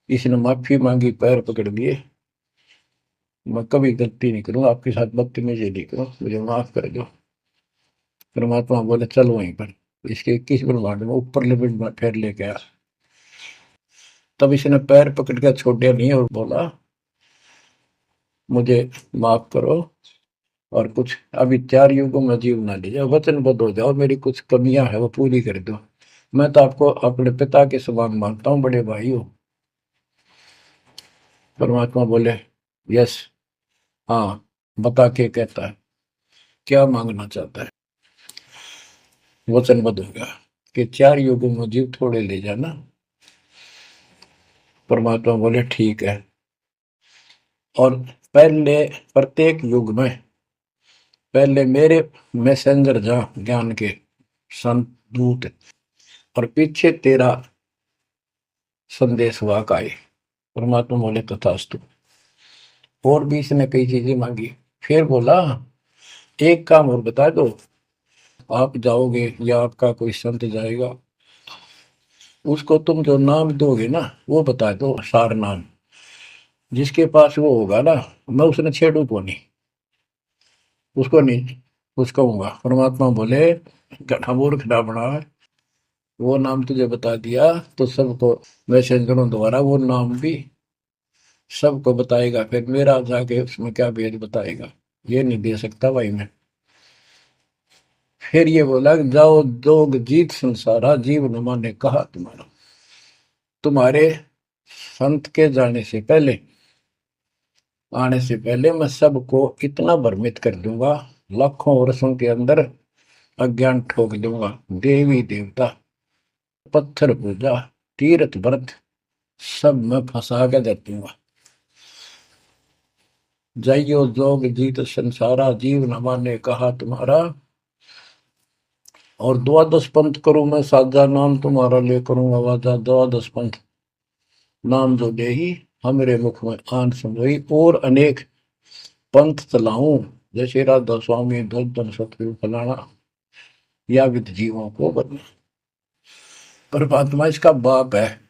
इसने माफी मांगी, पैर पकड़ लिए, मैं कभी गलती नहीं करूं आपके साथ, बदतमीजी नहीं करूं, मुझे माफ कर दो। परमात्मा बोले चल वहीं पर इसके 21 ब्रह्मांड में ऊपर लिमिट में फिर लेके आया। तब इसने पैर पकड़ के छोड़े नहीं और बोला मुझे माफ करो, और कुछ अभी 4 युगों में जीव ना लीजिए, वचनबद्ध हो जाओ, मेरी कुछ कमियां है वो पूरी कर दो। मैं तो आपको अपने पिता के समान मानता हूँ, बड़े भाई हो। परमात्मा बोले यस, हाँ, बता के कहता है क्या मांगना चाहता है। वचनबद्ध हो गया कि 4 युगों में जीव थोड़े ले जाना। परमात्मा बोले ठीक है। और पहले प्रत्येक युग में पहले मेरे मैसेंजर जा ज्ञान के संत दूत, और पीछे तेरा संदेश वाहक आए। परमात्मा बोले तथास्तु। और भी इसने कई चीजें मांगी। फिर बोला एक काम और बता दो, आप जाओगे या आपका कोई संत जाएगा, उसको तुम जो नाम दोगे ना वो बता दो, सार नाम। जिसके पास वो होगा ना, मैं उसने छेड़ू को नहीं, उसको नहीं कुछ कहूंगा। परमात्मा बोले गधा मूर्ख ना बना, वो नाम तुझे बता दिया तो सबको मैसेंजरों द्वारा वो नाम भी सबको बताएगा, फिर मेरा जाके उसमें क्या भेद बताएगा, ये नहीं दे सकता भाई मैं। फिर ये बोला कि जाओ जोग जीत संसारा, जीव न माने कहा तुम्हारा। तुम्हारे संत के जाने से पहले, आने से पहले मैं सबको इतना भ्रमित कर दूंगा, लाखों वर्षों के अंदर अज्ञान ठोक दूंगा। देवी देवता, पत्थर पूजा, तीर्थ व्रत सब मैं फंसा के दे दूंगा। जाइयो जोग जीत संसारा, जीव न माने कहा तुम्हारा। और द्वादश पंथ करूं मैं साजा, नाम तुम्हारा ले करूं आवाजा। द्वादश पंथ नाम जो दे ही हमरे मुख में आन समोई, और अनेक पंथ चलाऊं, जैसे राधा स्वामी धन सतगुरु फलाना, या विद जीवों को बदले। परमात्मा इसका बाप है।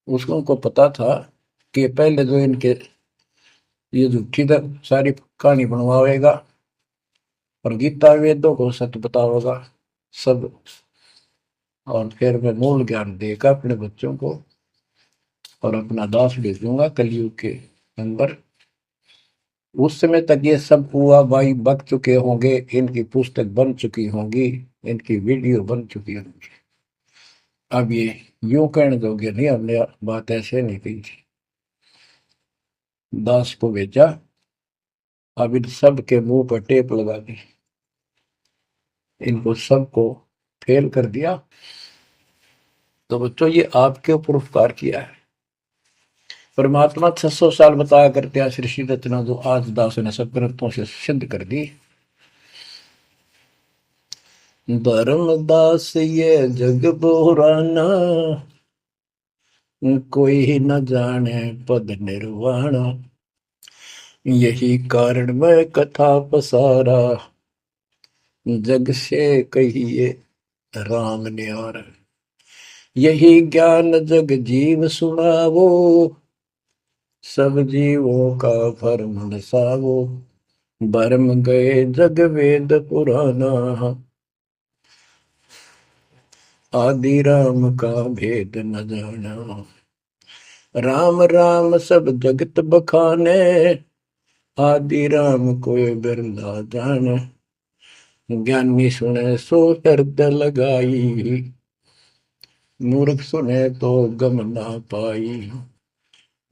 उसको पता था कि पहले जो इनके ये झूठी सारी कहानी बनवाएगा और गीता वेदों को सत्य बताओगा सब, और फिर मैं मूल ज्ञान देगा अपने बच्चों को, और अपना दास भेजूंगा कलयुग के अंदर। उस समय तक ये सब हुआ भाई बक चुके होंगे, इनकी पुस्तक बन चुकी होंगी, इनकी वीडियो बन चुकी होंगी। अब ये यूं कहने दोगे नहीं, हमने बात ऐसे नहीं कही थी। दास को भेजा, अब इन सब के मुंह पर टेप लगा दी, इनको सबको फेल कर दिया। तो बच्चों ये आपके ऊपर उपकार किया है। परमात्मा 600 साल बताया करते हैं सृष्टि रचना, जो आज दास ने सब ग्रंथों से सिद्ध कर दी। धर्मदास ये जग बोराना, कोई न जाने पद निर्वाणा। यही कारण मैं कथा पसारा, जग से कहिए राम न्यारा। यही ज्ञान जग जीव सुनावो, सब जीवों का भरम नसावो। भरम गए जग वेद पुराना, आदि राम का भेद न जाना। राम राम सब जगत बखाने, आदि राम कोई बिरला जाने। ज्ञानी सुने सो हृदय लगाई, मूर्ख सुने तो गम ना पाई।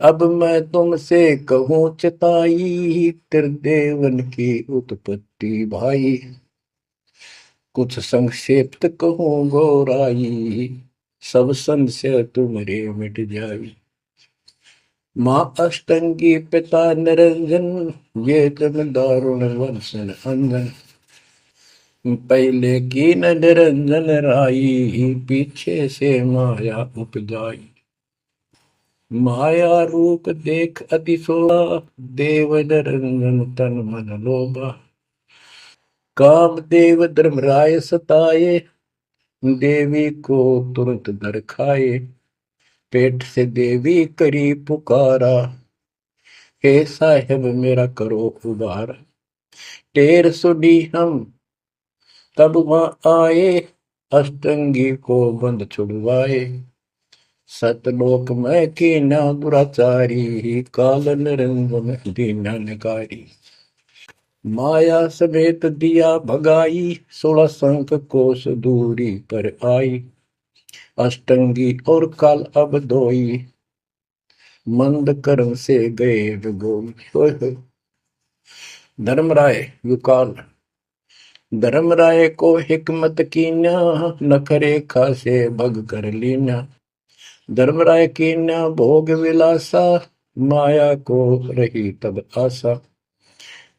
अब मैं तुमसे कहूँ चिताई, त्रिदेवन की उत्पत्ति भाई। कुछ संक्षेप्त कहूँ गौराई, सब संशय तुमरे मिट जाई। माँ अष्टंगी पिता निरंजन, ये जम दारुण वंशन अंजन। पहले की न निरंजन राई, पीछे से माया उपजाई। माया रूप देख अतिशोभा, देव निरंजन तन मन लोभा। काम देव धर्मराय सताए, देवी को तुरंत नर खाए। पेट से देवी करी पुकारा, हे साहेब मेरा करो उबार। टेर सुनी हम तब वहां आए, अष्टंगी को बंद छुड़वाए। सतलोक में कीना दुराचारी, काल निरंजन दीना निकारी। माया समेत दिया भगाई, 16 संख कोस दूरी पर आई। अष्टंगी और काल अब दोई, मंद कर्म से गए विगोल। धर्मराय युकाल, धर्मराय को हिकमत कीन्या, नखरे खासे भग कर लीन्या। धर्मराय कीन्या भोग विलासा, माया को रही तब आशा।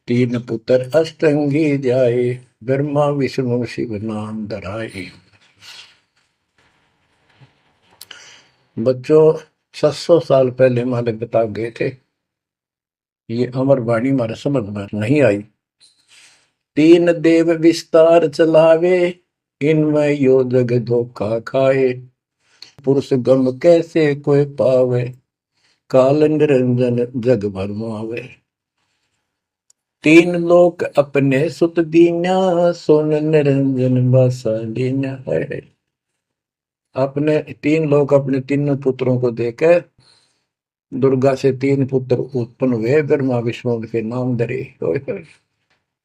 तीन पुत्र अष्टंगी जाए, ब्रह्मा विष्णु शिव नाम धराए। बच्चों 600 साल पहले हमारे बता गए थे, ये अमर वाणी हमारे समझ में नहीं आई। तीन देव विस्तार चलावे, इनमें यो जग धोखा खाए। पुरुष गम कैसे कोई पावे, काल निरंजन जग भरमावे। तीन लोक अपने सुत दीन्या, सोन निरंजन बसा लीन्या है। अपने तीन लोग अपने तीनों पुत्रों को देकर दुर्गा से तीन पुत्र उत्पन्न हुए, ब्रह्मा विष्णु के नाम धरे।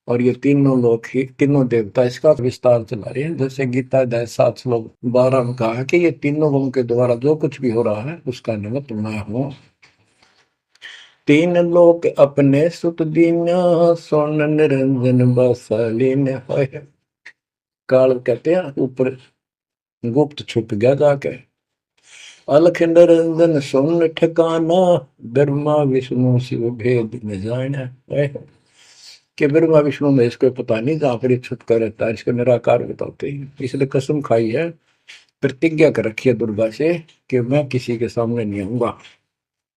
और ये तीनों लोग ही तीनों देवता इसका विस्तार चला रहे हैं। जैसे गीता अध्याय 7 श्लोक 12 में कहा कि ये तीनों लोगों के द्वारा जो कुछ भी हो रहा है उसका निमित्त मैं हूं। तीन लोग अपने सुत दीन्या, सोन निरंजन बसा लीन्या है। काल कहते हैं ऊपर गुप्त छुप गया जाके। अलख निरंजन सोन ठिकाना, ब्रह्मा विष्णु शिव भेद न जाना है। कि ब्रह्मा विष्णु में इसको पता नहीं, जहां पर छुपका रहता है इसको निराकार बताते हैं। इसलिए कसम खाई है, प्रतिज्ञा कर रखी है दुर्गा से कि मैं किसी के सामने नहीं आऊंगा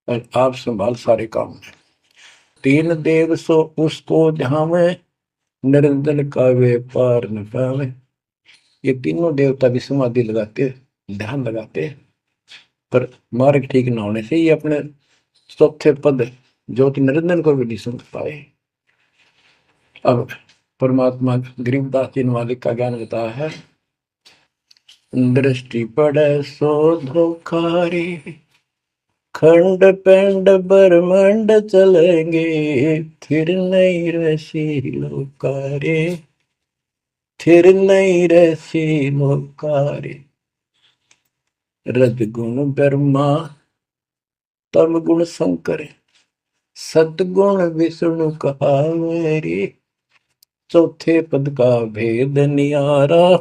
और आप संभाल सारे काम। तीन देव सो उसको जहां में, निरंजन का वे पार न पावे। ये तीनों देवता भी समाधि लगाते, ध्यान लगाते, पर मार्ग ठीक न होने से ये अपने चौथे पद ज्योति निरंजन को भी नहीं समझ पाए। अब परमात्मा गरीबदास जी मालिक का ज्ञान बताया है। दृष्टि पड़े सो धोखारी, खंड पेंड ब्रह्मांड चलेंगे, फिर नहीं रसी लोकारे, फिर नहीं रसी लोकारे। रजगुण ब्रह्मा, तम गुण शंकर, सतगुण विष्णु कहावेरी। चौथे पद का भेद नियारा,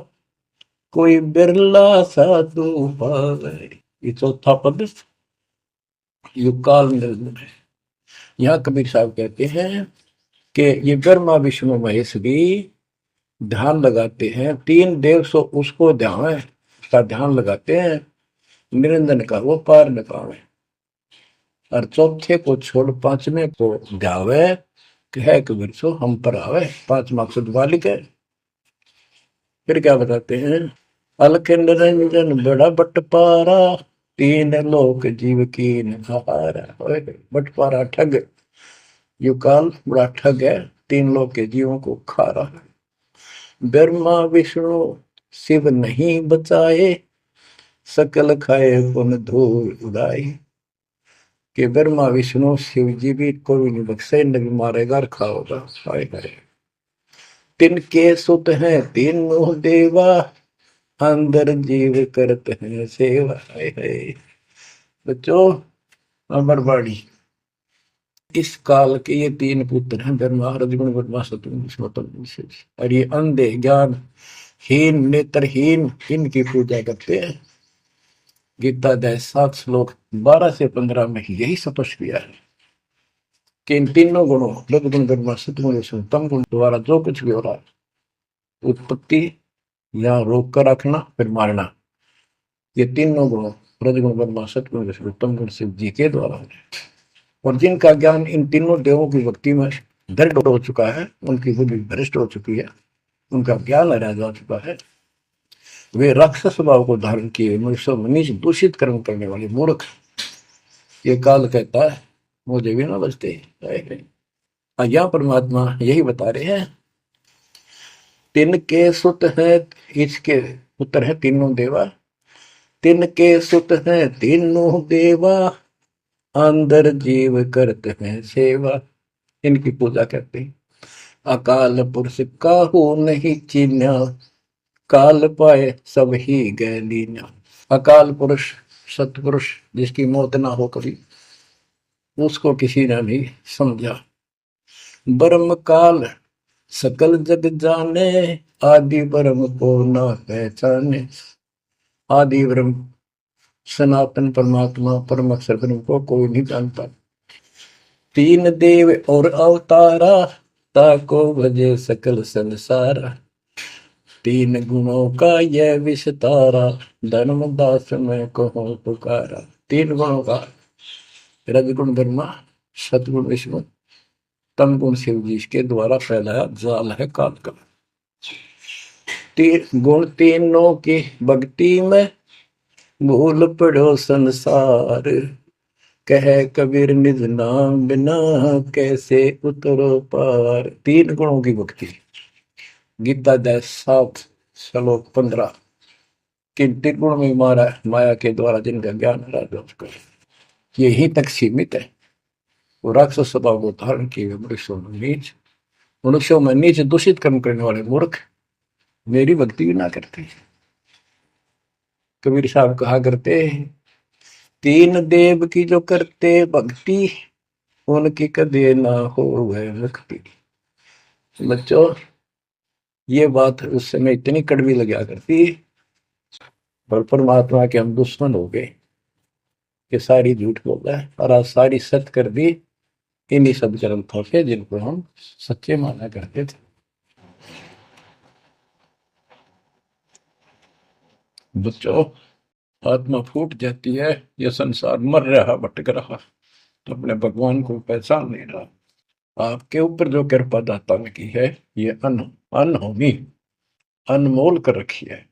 कोई बिरला साधु पावे। ये चौथा पद युगकाल निरंजन है। यहाँ कबीर साहब कहते हैं कि ये ब्रह्मा विष्णु महेश भी ध्यान लगाते हैं। तीन देव सो उसको ध्यान का ध्यान लगाते हैं, निरंजन का वो पार न पावे। और चौथे को छोड़ पांचवें को ध्यावे, कह कबीर सो हम पर आवे। पांच मकसद वालिक है। फिर क्या बताते हैं, अलख निरंजन बड़ा बटपारा, तीन लोक जीव की नहारा। बटपारा ठग, युकाल बड़ा ठग है, तीन लोक के जीवों को खा रहा है। ब्रह्मा विष्णु शिव नहीं बचाए, सकल खाए पुन धूल उड़ाई। कि ब्रह्मा विष्णु शिव जी भी कोई नहीं बख्शे, न भी मारेगा और खाओगा। तिनके सुत हैं तीनों देवा, अंदर जीव करते हैं सेवा। है बच्चों अमरवाणी, इस काल के ये तीन पुत्र हैं, ब्रह्मा रजगुण ब्रह्मा सतगुण विष्णु। और ये अंधे ज्ञान हीन नेत्रहीन इनकी पूजा करते हैं। गीता अध्याय 7 श्लोक 12 से 15 में यही स्पष्ट किया है कि इन तीनों गुणों रजगुण ब्रह्मा सतगुण विष्णु तम गुण द्वारा जो कुछ भी हो रहा है, उत्पत्ति या रोक कर रखना फिर मारना, ये तीनों गुण रजगुण ब्रह्मा सतगुण विष्णु तम गुण शिव जी के द्वारा है। और जिनका ज्ञान इन तीनों देवों की भक्ति में दृढ़ हो चुका है, उनकी बुद्धि भ्रष्ट हो चुकी है, उनका ज्ञान रह जा चुका है, वे राक्षस स्वभाव को धारण किए मनुष्य मनीष दूषित कर्म करने वाले मूर्ख, ये काल कहता है मुझे भी ना बचते। यहाँ परमात्मा यही बता रहे हैं, तिनके सुत हैं, इसके पुत्र हैं तीनों देवा, तिनके सुत हैं तीनों देवा, अंदर जीव करते हैं सेवा। इनकी पूजा करते हैं। अकाल पुरुष काहू नहीं चीन्या, काल पाए सब ही गए लीन्या। अकाल पुरुष सतपुरुष जिसकी मौत ना हो कभी, उसको किसी ने नहीं समझा। ब्रह्म काल सकल जग जाने, आदि ब्रह्म को ना पहचाने। आदि ब्रह्म सनातन परमात्मा परम अक्षर ब्रह्म को कोई नहीं जानता। तीन देव और अवतारा, ताको भजे सकल संसारा। तीन गुणों का यह विस्तारा, धर्मदास में कहो पुकारा। तीन गुणों का, रजगुण ब्रह्मा, सतगुण विष्णु, तम गुण शिव जी के द्वारा फैलाया जाल है काल का। तीन गुण तीनों की भक्ति में भूल पड़ो संसार। कह कबीर निज नाम बिना, कैसे उतरो पार। तीन गुणों की भक्ति, गीता 7 श्लोक 15। किन तीन गुण में मारा माया के द्वारा जिनका ज्ञान राजा, यही तक सीमित है। वो राक्षस स्वभाव को धारण किए मनुष्यों में नीच, मनुष्यों में नीच दूषित कर्म करने वाले मूर्ख मेरी भक्ति भी ना करते। कबीर साहब कहा करते, तीन देव की जो करते भक्ति, उनकी कदे ना हो वह मुक्ति। बच्चों, ये बात उस समय इतनी कड़वी लगा करती, और परमात्मा के हम दुश्मन हो गए कि सारी झूठ बोल रहा है, और आज सारी सत्य कर दी इन्हीं सब ग्रंथों से जिनको हम सच्चे माना करते थे। बच्चों, आत्मा फूट जाती है, यह संसार मर रहा भटक रहा, तो अपने भगवान को पहचान नहीं रहा। आपके ऊपर जो कृपा दाता ने की है, ये अनहोनी अनमोल कर रखी है।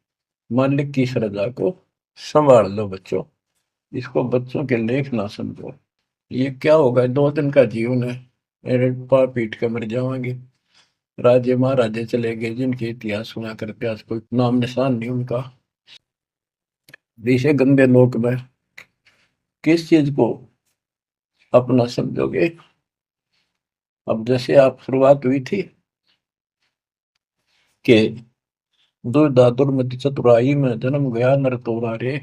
मालिक की श्रद्धा को संभाल लो बच्चों, इसको बच्चों के लेख ना समझो। ये क्या होगा, 2 दिन का जीवन है, मेरे पा पीट के मर जावांगे। राजे महाराजे चले गए जिनके इतिहास सुना करते, आज कोई नाम निशान नहीं उनका। इसे गंदे लोक में किस चीज को अपना समझोगे। अब जैसे आप शुरुआत हुई थी कि दुर्धा दुर्मति चतुराई में जन्म गया नर तोरा रे,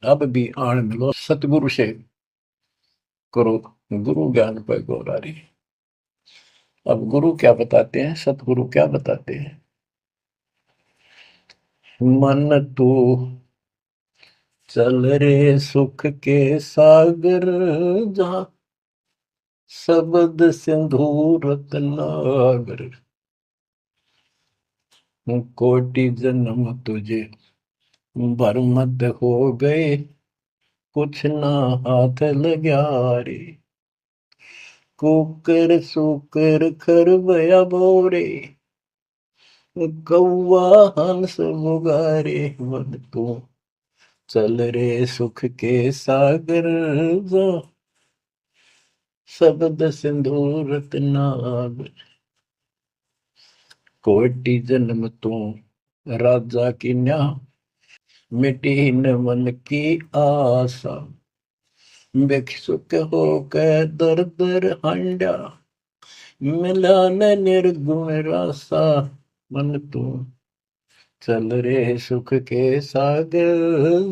अब भी आण मिलो सतगुरु से करो गुरु ज्ञान पर गौरा रे। अब गुरु क्या बताते हैं, सतगुरु क्या बताते हैं। मन तू चल रे सुख के सागर, जहां शब्द सिंधु रत्नागर। कोटि जन्म तुझे भरमत हो गए, कुछ ना हाथ लग्या रे। कुकर सुकर खरबया बोरे, कौआ हंस बुगारे। मन तू चल रे सुख के सागर, शब्द सिंधु रत्नागर। कोटि जन्म तू राजा की न्या, मिटी न मन की आशा। भिक्षुक होकर दर दर हंडा, मिला न निर्गुण रासा। मन तू चल रे सुख के सागर,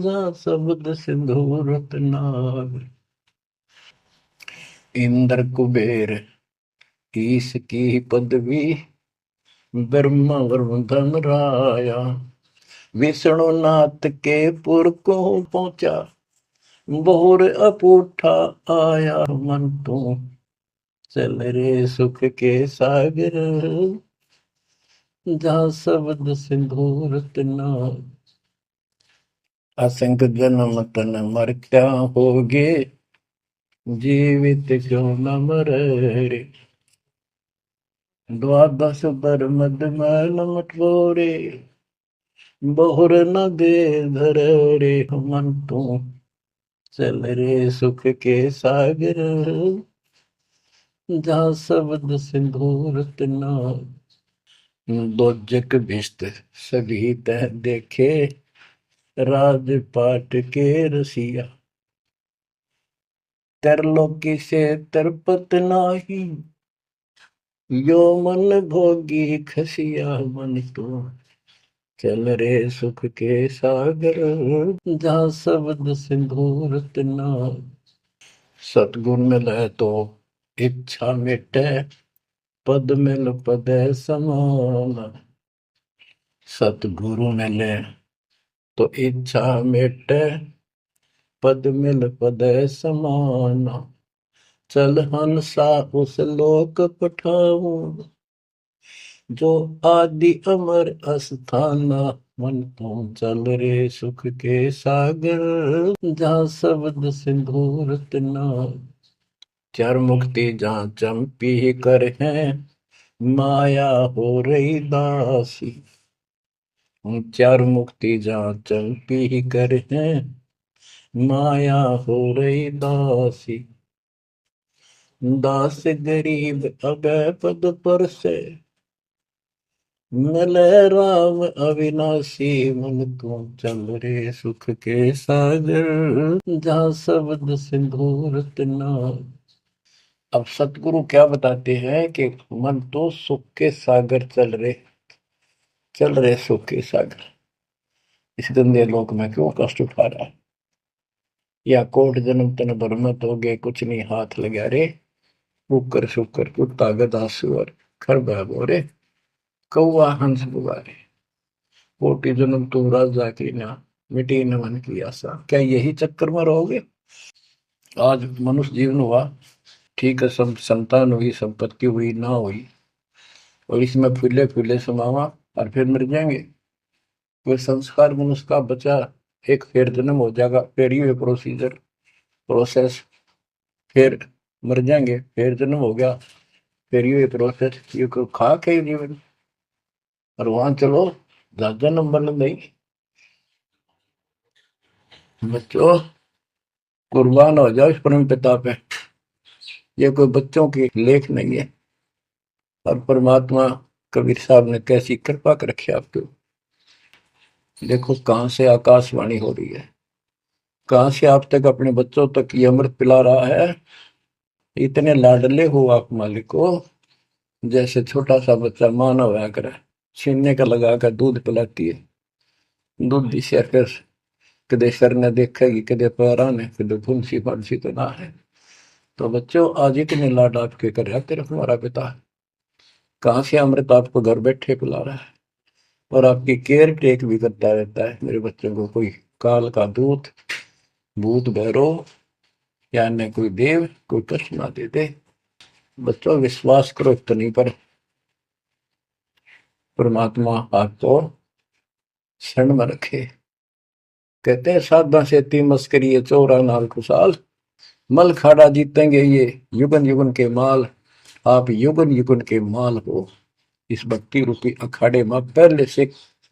जहाँ शब्द सिंधु रत्नागर। इंद्र कुबेर ईश की पदवी, ब्रह्मा वरुण धनराया। विष्णुनाथ के पुर को पहुंचा, बोर अपूठा आया। मन तू चल रे सुख के सागर, जहाँ शब्द सिंधु रत्नागर। असंख जन्म तन मरता होगे, जीवित क्यों न मरे रे। द्वादश बर मद मैल मटोरे, बहुर न दे धर रे। मन तू चल रे सुख के सागर, जहाँ शब्द सिंधु रत्नागर। दोजक भिष्ट सभी तह देखे, राजपाट के रसिया। तरलोकी से तरपत नाही, यो मन भोगी खसिया। मन तो चल रे सुख के सागर, जहाँ शब्द सिंधु रत्नागर। सतगुण मिले तो इच्छा मिटे, पद मिल पद समान। सतगुरु मिले तो इच्छा मिटे, पद मिल पद समान। चल हंसा उस लोक पठाऊं, जो आदि अमर अस्थाना। मन तुम चल रे सुख के सागर, जहाँ शब्द सिंदूर तना। चार मुक्ति जहाँ चंपी कर है, माया हो रही दासी। चार मुक्ति जहाँ चंपी कर है, माया हो रही दासी। दास गरीब अभय पद पर से, मिले राम अविनाशी। मन तुम चल रे सुख के सागर, जहाँ शब्द सिंदूर तना। अब सतगुरु क्या बताते हैं कि मन तो सुख के सागर चल रहे सुख के सागर। इस गंदे लोक में क्यों कष्ट उठा रहा है? या कोट जन्म तन भरमत हो गए, कुछ नहीं हाथ लगा रे। शुक्र शुक्र कुत्ता गधा सुअर खरबा बोरे, कौआ हंस बुआरे। कोटि जन्म तुम राजा की ना, मिटी न मन की आशा। क्या यही चक्कर में रहोगे? आज मनुष्य जीवन हुआ, ठीक है, सब संतान हुई, संपत्ति हुई ना हुई, और इसमें फूले फूले समावा और फिर मर जाएंगे। कोई संस्कार मनुष्य का बचा, एक फिर जन्म हो जाएगा, फिर ये प्रोसेस, फिर मर जाएंगे, फिर जन्म हो गया, फिर ये प्रोसेस। ये को खाक है जीवन। और वहां चलो ज्यादा नंबर नहीं। बच्चों कुर्बान हो जाओ इस परम पिता पे। ये कोई बच्चों की लेख नहीं है। और परमात्मा कबीर साहब ने कैसी कृपा कर रखी आपके। देखो कहां से आकाशवाणी हो रही है, कहां से आप तक अपने बच्चों तक ये अमृत पिला रहा है। इतने लाडले हो आप मालिक को, जैसे छोटा सा बच्चा मानव होया करे, छीनने का लगा कर दूध पिलाती है। दूध दिशा फिर कदे सर ने देखेगी, कदे पैरा ने, कदे फुंसी फांसी तो ना है। तो बच्चों आज इतने लाड आपके कर रहा तेरा हमारा पिता। कहां से अमृत आपको घर बैठे पिला रहा है, और आपकी केयर टेक भी करता रहता है मेरे बच्चों को। कोई काल का दूत भूत भैरव या अन्य कोई देव कोई कष्ट ना दे दे। बच्चों विश्वास करो इतनी पर, परमात्मा आपको शरण में रखे। कहते हैं साधा से ती मस्करी है चौरा नाल खुशाल, मल खाड़ा जीतेंगे ये युगन युगन के माल। आप युगन युगन के माल हो। इस भक्ति रूपी अखाड़े में पहले से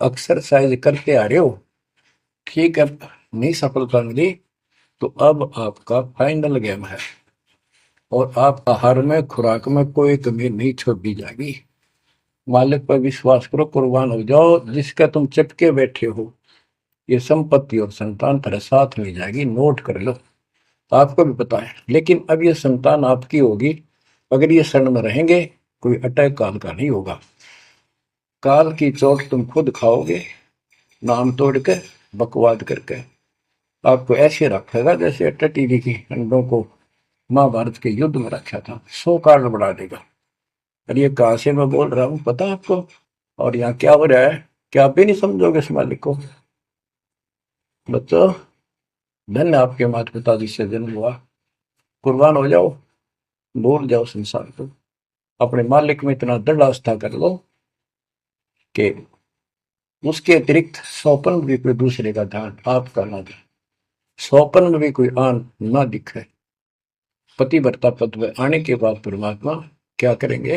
एक्सरसाइज करते आ रहे हो, ठीक है, नहीं सफलता मिली तो अब आपका फाइनल गेम है, और आप आहार में खुराक में कोई कमी नहीं छोड़ी जाएगी। मालिक पर विश्वास करो, कुर्बान हो जाओ। जिसका तुम चिपके बैठे हो, ये संपत्ति और संतान तेरे साथ मिल जाएगी, नोट कर लो। आपको भी पता है, लेकिन अब ये संतान आपकी होगी अगर ये शरण में रहेंगे। कोई अटैक काल का नहीं होगा, काल की चोट तुम खुद खाओगे, नाम तोड़ के बकवाद करके। आपको ऐसे रखेगा जैसे टीवी की अंडों को महाभारत के युद्ध में रखा था, 100 कार्ड बढ़ा देगा। और ये कहां से मैं बोल रहा हूँ पता है आपको? और यहाँ क्या हो रहा है, क्या आप भी नहीं समझोगे इस मालिक को? बच्चों धन्य आपके माता पिता जिससे जन्म हुआ। कुर्बान हो जाओ, भूल जाओ संसार को, अपने मालिक में इतना दृढ़ आस्था कर लो कि उसके अतिरिक्त सौपन में भी कोई दूसरे का ध्यान आपका ना दे, सौपन में भी कोई आन ना दिखे। पतिव्रता पद में आने के बाद परमात्मा क्या करेंगे?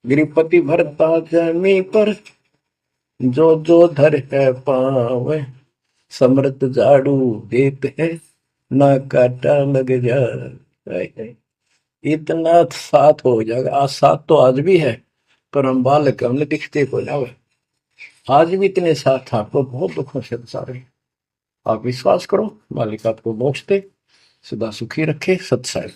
गिरिपति भरता जमी पर, जो जो धर है पावे। समृत झाड़ू देत है, ना काटा लग जाए। इतना साथ हो जाएगा। आज साथ तो आज भी है, पर हम बालक हमने दिखते को जावे। आज भी इतने साथ आपको बहुत दुखों से बचा। आप विश्वास करो, मालिक आपको मोक्ष दे, सदा सुखी रखे। सत्संग